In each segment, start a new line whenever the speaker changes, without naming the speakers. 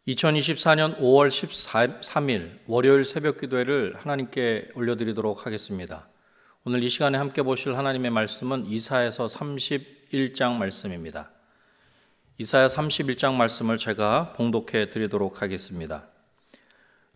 2024년 5월 13일 월요일 새벽 기도회를 하나님께 올려드리도록 하겠습니다. 오늘 이 시간에 함께 보실 하나님의 말씀은 이사야서 31장 말씀입니다. 이사야 31장 말씀을 제가 봉독해 드리도록 하겠습니다.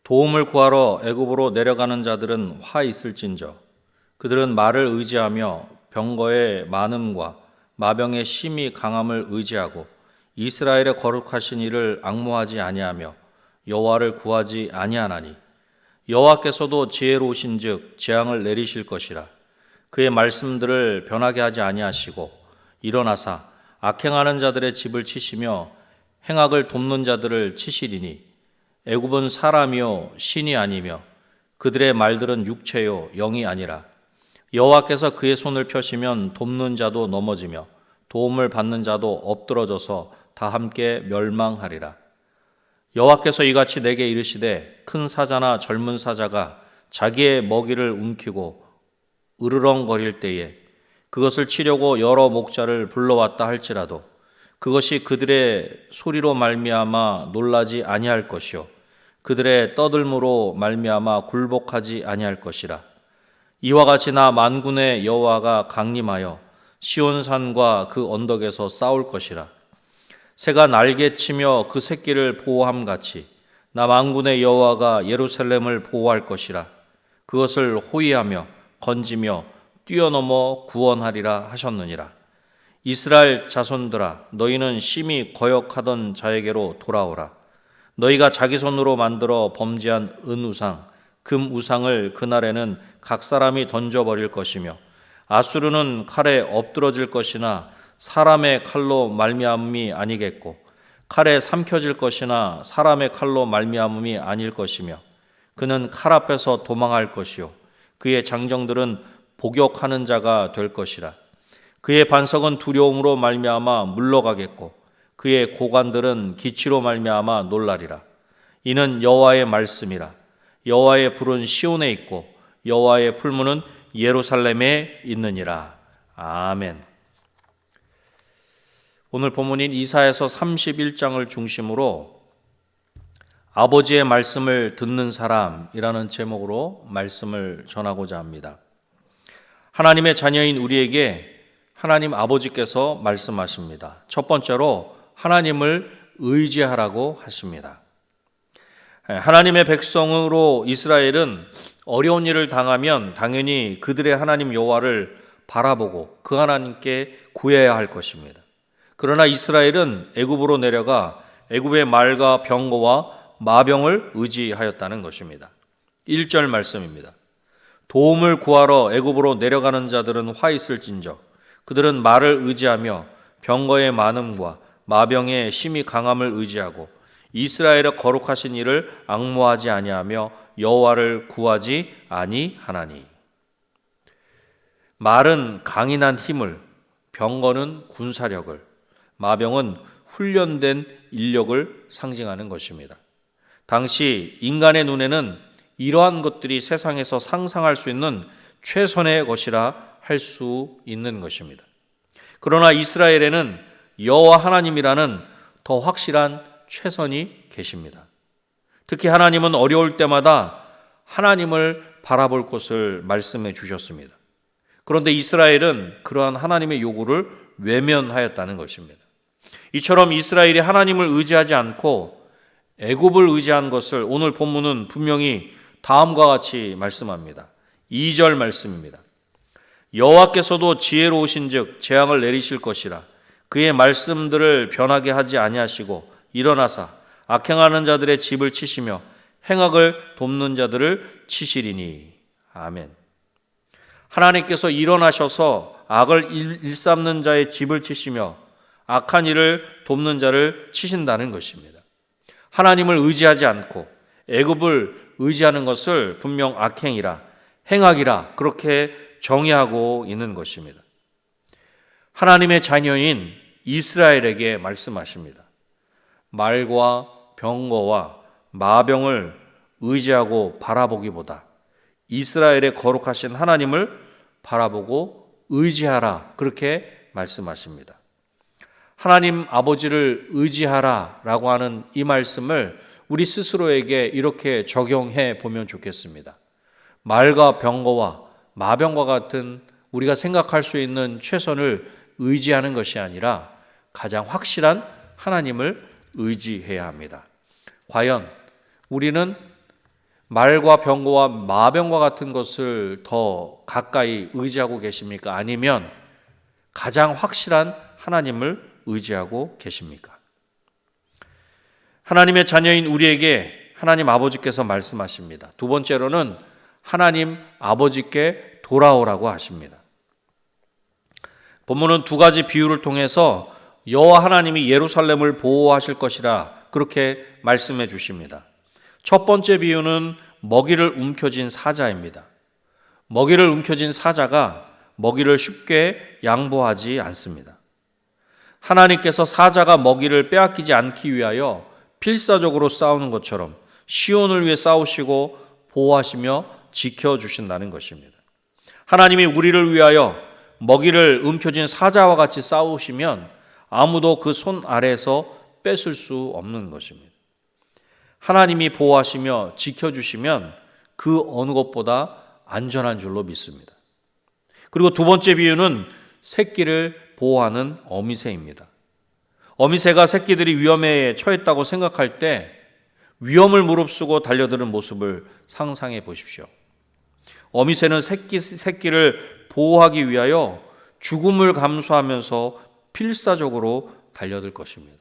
도움을 구하러 애굽으로 내려가는 자들은 화 있을진저 그들은 말을 의지하며 병거의 많음과 마병의 심히 강함을 의지하고 이스라엘의 거룩하신 이를 앙모하지 아니하며 여호와를 구하지 아니하나니 여호와께서도 지혜로우신즉 재앙을 내리실 것이라. 그의 말씀들을 변하게 하지 아니하시고 일어나사 악행하는 자들의 집을 치시며 행악을 돕는 자들을 치시리니 애굽은 사람이요 신이 아니며 그들의 말들은 육체요 영이 아니라. 여호와께서 그의 손을 펴시면 돕는 자도 넘어지며 도움을 받는 자도 엎드러져서 다 함께 멸망하리라. 여호와께서 이같이 내게 이르시되 큰 사자나 젊은 사자가 자기의 먹이를 움키고 으르렁거릴 때에 그것을 치려고 여러 목자를 불러왔다 할지라도 그것이 그들의 소리로 말미암아 놀라지 아니할 것이요 그들의 떠들므로 말미암아 굴복하지 아니할 것이라. 이와 같이 나 만군의 여호와가 강림하여 시온산과 그 언덕에서 싸울 것이라. 새가 날개치며 그 새끼를 보호함같이 나 만군의 여호와가 예루살렘을 보호할 것이라. 그것을 호위하며 건지며 뛰어넘어 구원하리라 하셨느니라. 이스라엘 자손들아 너희는 심히 거역하던 자에게로 돌아오라. 너희가 자기 손으로 만들어 범죄한 은우상 금 우상을 그날에는 각 사람이 던져버릴 것이며 아수르는 칼에 엎드러질 것이나 사람의 칼로 말미암음이 아니겠고 칼에 삼켜질 것이나 사람의 칼로 말미암음이 아닐 것이며 그는 칼 앞에서 도망할 것이요 그의 장정들은 복역하는 자가 될 것이라. 그의 반석은 두려움으로 말미암아 물러가겠고 그의 고관들은 기치로 말미암아 놀라리라. 이는 여호와의 말씀이라. 여호와의 불은 시온에 있고 여호와의 풀무는 예루살렘에 있느니라. 아멘. 오늘 본문인 이사야서 31장을 중심으로 아버지의 말씀을 듣는 사람이라는 제목으로 말씀을 전하고자 합니다. 하나님의 자녀인 우리에게 하나님 아버지께서 말씀하십니다. 첫 번째로 하나님을 의지하라고 하십니다. 하나님의 백성으로 이스라엘은 어려운 일을 당하면 당연히 그들의 하나님 여호와를 바라보고 그 하나님께 구해야 할 것입니다. 그러나 이스라엘은 애굽으로 내려가 애굽의 말과 병거와 마병을 의지하였다는 것입니다. 1절 말씀입니다. 도움을 구하러 애굽으로 내려가는 자들은 화 있을진저 그들은 말을 의지하며 병거의 많음과 마병의 심히 강함을 의지하고 이스라엘의 거룩하신 이를 앙모하지 아니하며 여호와를 구하지 아니하나니. 말은 강인한 힘을, 병거는 군사력을, 마병은 훈련된 인력을 상징하는 것입니다. 당시 인간의 눈에는 이러한 것들이 세상에서 상상할 수 있는 최선의 것이라 할 수 있는 것입니다. 그러나 이스라엘에는 여호와 하나님이라는 더 확실한 최선이 계십니다. 특히 하나님은 어려울 때마다 하나님을 바라볼 것을 말씀해 주셨습니다. 그런데 이스라엘은 그러한 하나님의 요구를 외면하였다는 것입니다. 이처럼 이스라엘이 하나님을 의지하지 않고 애굽을 의지한 것을 오늘 본문은 분명히 다음과 같이 말씀합니다. 2절 말씀입니다. 여호와께서도 지혜로우신즉 재앙을 내리실 것이라. 그의 말씀들을 변하게 하지 아니하시고 일어나사 악행하는 자들의 집을 치시며 행악을 돕는 자들을 치시리니. 아멘. 하나님께서 일어나셔서 악을 일삼는 자의 집을 치시며 악한 일을 돕는 자를 치신다는 것입니다. 하나님을 의지하지 않고 애굽을 의지하는 것을 분명 악행이라 행악이라 그렇게 정의하고 있는 것입니다. 하나님의 자녀인 이스라엘에게 말씀하십니다. 말과 병거와 마병을 의지하고 바라보기보다 이스라엘의 거룩하신 하나님을 바라보고 의지하라 그렇게 말씀하십니다. 하나님 아버지를 의지하라라고 하는 이 말씀을 우리 스스로에게 이렇게 적용해 보면 좋겠습니다. 말과 병거와 마병과 같은 우리가 생각할 수 있는 최선을 의지하는 것이 아니라 가장 확실한 하나님을 의지해야 합니다. 과연 우리는 말과 병거와 마병과 같은 것을 더 가까이 의지하고 계십니까? 아니면 가장 확실한 하나님을 의지하고 계십니까? 하나님의 자녀인 우리에게 하나님 아버지께서 말씀하십니다. 두 번째로는 하나님 아버지께 돌아오라고 하십니다. 본문은 두 가지 비유를 통해서 여호와 하나님이 예루살렘을 보호하실 것이라 그렇게 말씀해 주십니다. 첫 번째 비유는 먹이를 움켜쥔 사자입니다. 먹이를 움켜쥔 사자가 먹이를 쉽게 양보하지 않습니다. 하나님께서 사자가 먹이를 빼앗기지 않기 위하여 필사적으로 싸우는 것처럼 시온을 위해 싸우시고 보호하시며 지켜주신다는 것입니다. 하나님이 우리를 위하여 먹이를 움켜쥔 사자와 같이 싸우시면 아무도 그 손 아래에서 뺏을 수 없는 것입니다. 하나님이 보호하시며 지켜주시면 그 어느 것보다 안전한 줄로 믿습니다. 그리고 두 번째 비유는 새끼를 보호하는 어미새입니다. 어미새가 새끼들이 위험에 처했다고 생각할 때 위험을 무릅쓰고 달려드는 모습을 상상해 보십시오. 어미새는 새끼를 보호하기 위하여 죽음을 감수하면서 필사적으로 달려들 것입니다.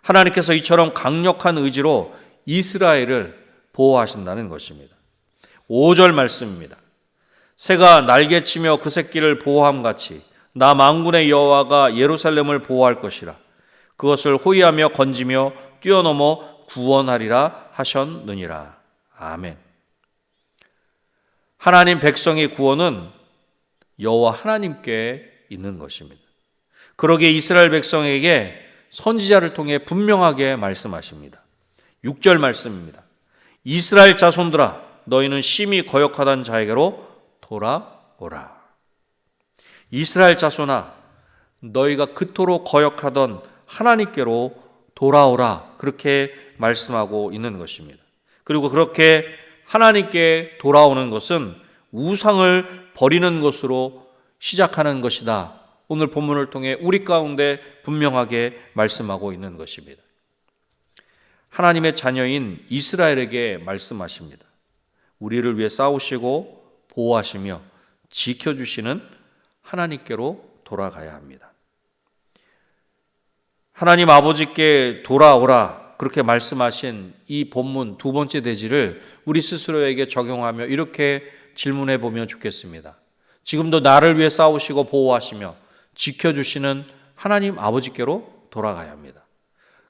하나님께서 이처럼 강력한 의지로 이스라엘을 보호하신다는 것입니다. 5절 말씀입니다. 새가 날개치며 그 새끼를 보호함같이 나 만군의 여호와가 예루살렘을 보호할 것이라. 그것을 호위하며 건지며 뛰어넘어 구원하리라 하셨느니라. 아멘. 하나님 백성의 구원은 여호와 하나님께 있는 것입니다. 그러기에 이스라엘 백성에게 선지자를 통해 분명하게 말씀하십니다. 6절 말씀입니다. 이스라엘 자손들아 너희는 심히 거역하던 자에게로 돌아오라. 이스라엘 자손아 너희가 그토록 거역하던 하나님께로 돌아오라 그렇게 말씀하고 있는 것입니다. 그리고 그렇게 하나님께 돌아오는 것은 우상을 버리는 것으로 시작하는 것이다. 오늘 본문을 통해 우리 가운데 분명하게 말씀하고 있는 것입니다. 하나님의 자녀인 이스라엘에게 말씀하십니다. 우리를 위해 싸우시고 보호하시며 지켜주시는 하나님께로 돌아가야 합니다. 하나님 아버지께 돌아오라 그렇게 말씀하신 이 본문 두 번째 대지를 우리 스스로에게 적용하며 이렇게 질문해 보면 좋겠습니다. 지금도 나를 위해 싸우시고 보호하시며 지켜주시는 하나님 아버지께로 돌아가야 합니다.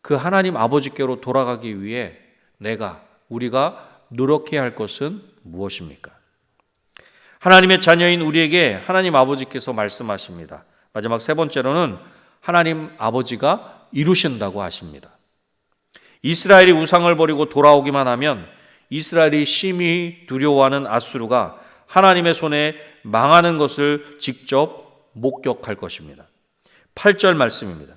그 하나님 아버지께로 돌아가기 위해 우리가 노력해야 할 것은 무엇입니까? 하나님의 자녀인 우리에게 하나님 아버지께서 말씀하십니다. 마지막 세 번째로는 하나님 아버지가 이루신다고 하십니다. 이스라엘이 우상을 버리고 돌아오기만 하면 이스라엘이 심히 두려워하는 앗수르가 하나님의 손에 망하는 것을 직접 목격할 것입니다. 8절 말씀입니다.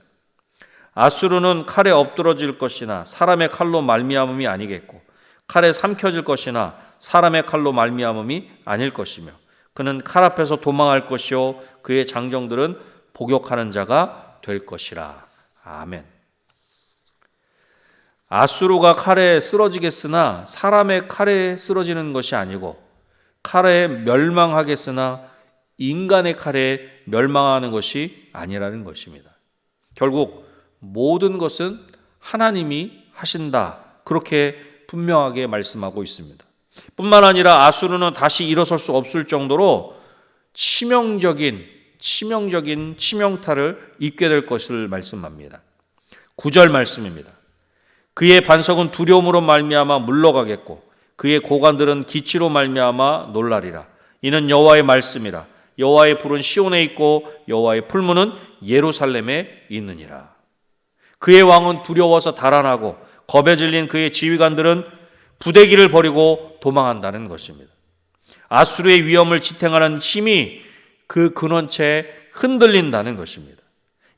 앗수르는 칼에 엎드러질 것이나 사람의 칼로 말미암음이 아니겠고 칼에 삼켜질 것이나 사람의 칼로 말미암음이 아닐 것이며 그는 칼 앞에서 도망할 것이요 그의 장정들은 복역하는 자가 될 것이라. 아멘. 앗수르가 칼에 쓰러지겠으나 사람의 칼에 쓰러지는 것이 아니고 칼에 멸망하겠으나 인간의 칼에 멸망하는 것이 아니라는 것입니다. 결국 모든 것은 하나님이 하신다. 그렇게 분명하게 말씀하고 있습니다. 뿐만 아니라 앗수르는 다시 일어설 수 없을 정도로 치명적인 치명타를 입게 될 것을 말씀합니다. 9절 말씀입니다. 그의 반석은 두려움으로 말미암아 물러가겠고 그의 고관들은 기치로 말미암아 놀라리라. 이는 여호와의 말씀이라. 여호와의 불은 시온에 있고 여호와의 풀무는 예루살렘에 있느니라. 그의 왕은 두려워서 달아나고 겁에 질린 그의 지휘관들은 부대기를 버리고 도망한다는 것입니다. 앗수르의 위험을 지탱하는 힘이 그 근원체에 흔들린다는 것입니다.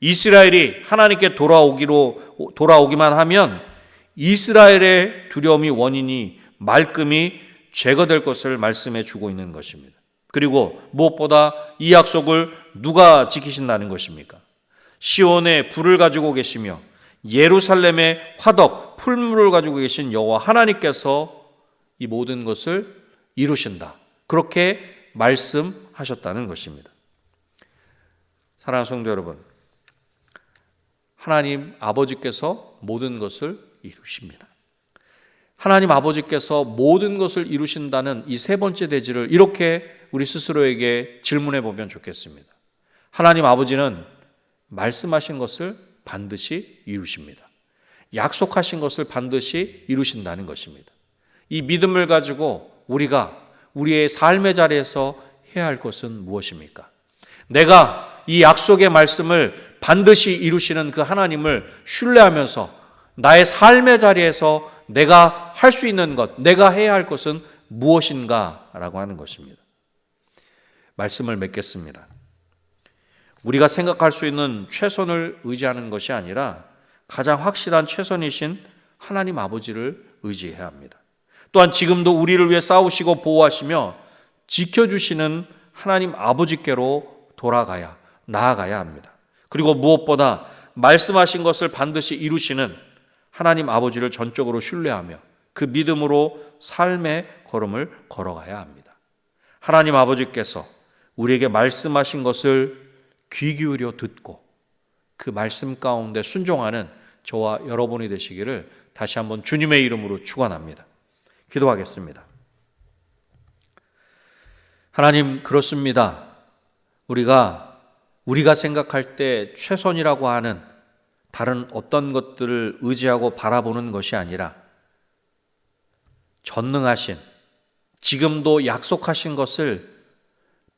이스라엘이 하나님께 돌아오기만 하면 이스라엘의 두려움이 원인이 말끔히 제거될 것을 말씀해 주고 있는 것입니다. 그리고 무엇보다 이 약속을 누가 지키신다는 것입니까? 시온에 불을 가지고 계시며 예루살렘에 화덕, 풀무를 가지고 계신 여호와 하나님께서 이 모든 것을 이루신다. 그렇게 말씀하셨다는 것입니다. 사랑하는 성도 여러분, 하나님 아버지께서 모든 것을 이루십니다. 하나님 아버지께서 모든 것을 이루신다는 이 세 번째 대지를 이렇게 우리 스스로에게 질문해 보면 좋겠습니다. 하나님 아버지는 말씀하신 것을 반드시 이루십니다. 약속하신 것을 반드시 이루신다는 것입니다. 이 믿음을 가지고 우리가 우리의 삶의 자리에서 해야 할 것은 무엇입니까? 내가 이 약속의 말씀을 반드시 이루시는 그 하나님을 신뢰하면서 나의 삶의 자리에서 내가 할 수 있는 것, 내가 해야 할 것은 무엇인가 라고 하는 것입니다. 말씀을 맺겠습니다. 우리가 생각할 수 있는 최선을 의지하는 것이 아니라 가장 확실한 최선이신 하나님 아버지를 의지해야 합니다. 또한 지금도 우리를 위해 싸우시고 보호하시며 지켜주시는 하나님 아버지께로 나아가야 합니다. 그리고 무엇보다 말씀하신 것을 반드시 이루시는 하나님 아버지를 전적으로 신뢰하며 그 믿음으로 삶의 걸음을 걸어가야 합니다. 하나님 아버지께서 우리에게 말씀하신 것을 귀 기울여 듣고 그 말씀 가운데 순종하는 저와 여러분이 되시기를 다시 한번 주님의 이름으로 축원합니다. 기도하겠습니다. 하나님, 그렇습니다. 우리가 생각할 때 최선이라고 하는 다른 어떤 것들을 의지하고 바라보는 것이 아니라 전능하신, 지금도 약속하신 것을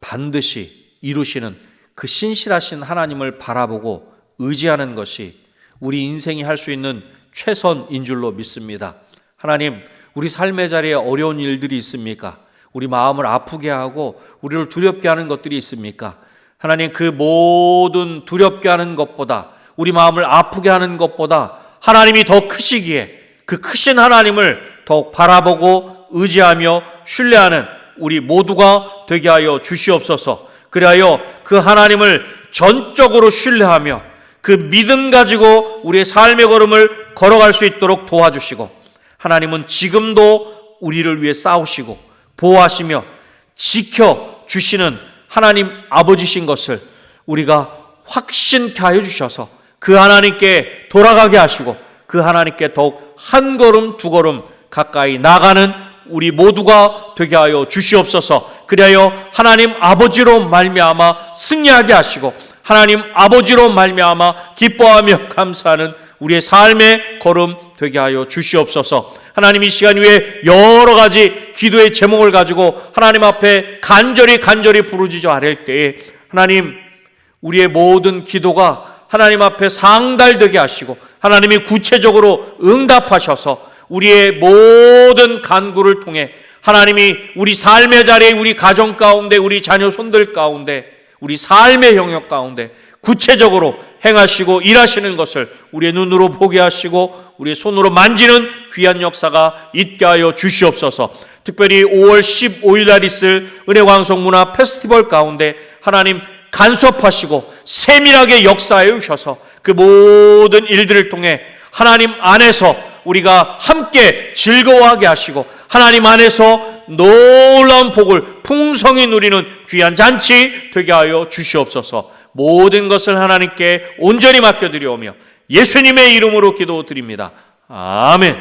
반드시 이루시는 그 신실하신 하나님을 바라보고 의지하는 것이 우리 인생이 할 수 있는 최선인 줄로 믿습니다. 하나님, 우리 삶의 자리에 어려운 일들이 있습니까? 우리 마음을 아프게 하고 우리를 두렵게 하는 것들이 있습니까? 하나님, 그 모든 두렵게 하는 것보다, 우리 마음을 아프게 하는 것보다 하나님이 더 크시기에 그 크신 하나님을 더욱 바라보고 의지하며 신뢰하는 우리 모두가 되게 하여 주시옵소서. 그리하여 그 하나님을 전적으로 신뢰하며 그 믿음 가지고 우리의 삶의 걸음을 걸어갈 수 있도록 도와주시고, 하나님은 지금도 우리를 위해 싸우시고 보호하시며 지켜주시는 하나님 아버지신 것을 우리가 확신케 하여 주셔서 그 하나님께 돌아가게 하시고 그 하나님께 더욱 한 걸음 두 걸음 가까이 나가는 우리 모두가 되게 하여 주시옵소서. 그리하여 하나님 아버지로 말미암아 승리하게 하시고 하나님 아버지로 말미암아 기뻐하며 감사하는 우리의 삶의 걸음 되게 하여 주시옵소서. 하나님, 이 시간 위에 여러 가지 기도의 제목을 가지고 하나님 앞에 간절히 부르짖어 아랠 때에 하나님, 우리의 모든 기도가 하나님 앞에 상달되게 하시고 하나님이 구체적으로 응답하셔서 우리의 모든 간구를 통해 하나님이 우리 삶의 자리에, 우리 가정 가운데, 우리 자녀 손들 가운데, 우리 삶의 영역 가운데 구체적으로 행하시고 일하시는 것을 우리의 눈으로 보게 하시고 우리의 손으로 만지는 귀한 역사가 있게 하여 주시옵소서. 특별히 5월 15일 날 있을 은혜광성 문화 페스티벌 가운데 하나님 간섭하시고 세밀하게 역사해 주셔서 그 모든 일들을 통해 하나님 안에서 우리가 함께 즐거워하게 하시고 하나님 안에서 놀라운 복을 풍성히 누리는 귀한 잔치 되게 하여 주시옵소서. 모든 것을 하나님께 온전히 맡겨드리오며 예수님의 이름으로 기도드립니다. 아멘.